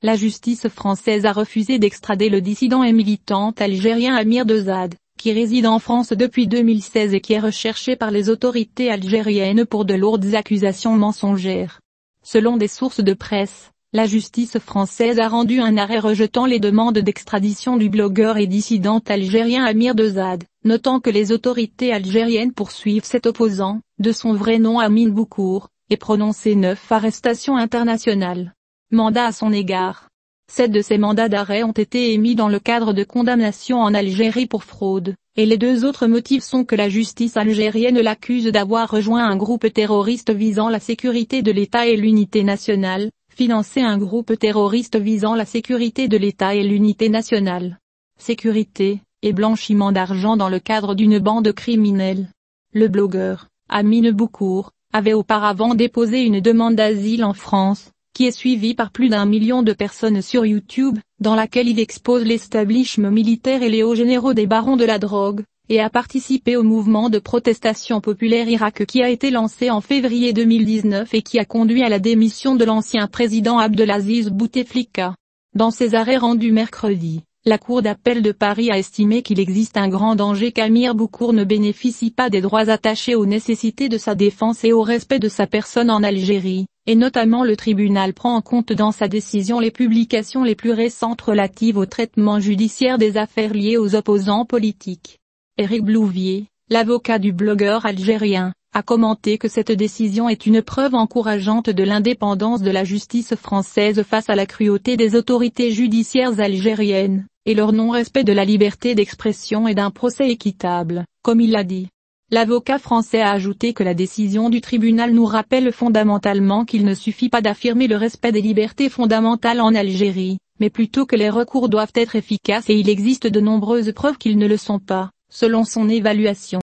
la justice française a refusé d'extrader le dissident et militant algérien Amir Dezade, qui réside en France depuis 2016 et qui est recherché par les autorités algériennes pour de lourdes accusations mensongères. Selon des sources de presse, la justice française a rendu un arrêt rejetant les demandes d'extradition du blogueur et dissident algérien Amir Dezade, notant que les autorités algériennes poursuivent cet opposant, de son vrai nom Amin Boukour, et prononcé 9 arrestations internationales. Mandat à son égard. 7 de ces mandats d'arrêt ont été émis dans le cadre de condamnations en Algérie pour fraude, et les 2 autres motifs sont que la justice algérienne l'accuse d'avoir rejoint un groupe terroriste visant la sécurité de l'État et l'unité nationale, financé un groupe terroriste visant la sécurité de l'État et l'unité nationale, sécurité, et blanchiment d'argent dans le cadre d'une bande criminelle. Le blogueur, Amin Boukour, avait auparavant déposé une demande d'asile en France, qui est suivie par plus d'1 million de personnes sur YouTube, dans laquelle il expose l'establishment militaire et les hauts généraux des barons de la drogue, et a participé au mouvement de protestation populaire Irak qui a été lancé en février 2019 et qui a conduit à la démission de l'ancien président Abdelaziz Bouteflika. Dans ses arrêts rendus mercredi, la Cour d'appel de Paris a estimé qu'il existe un grand danger qu'Amir Boukour ne bénéficie pas des droits attachés aux nécessités de sa défense et au respect de sa personne en Algérie, et notamment le tribunal prend en compte dans sa décision les publications les plus récentes relatives au traitement judiciaire des affaires liées aux opposants politiques. Éric Blouvier, l'avocat du blogueur algérien, a commenté que cette décision est une preuve encourageante de l'indépendance de la justice française face à la cruauté des autorités judiciaires algériennes, et leur non-respect de la liberté d'expression et d'un procès équitable, comme il l'a dit. L'avocat français a ajouté que la décision du tribunal nous rappelle fondamentalement qu'il ne suffit pas d'affirmer le respect des libertés fondamentales en Algérie, mais plutôt que les recours doivent être efficaces et il existe de nombreuses preuves qu'ils ne le sont pas, selon son évaluation.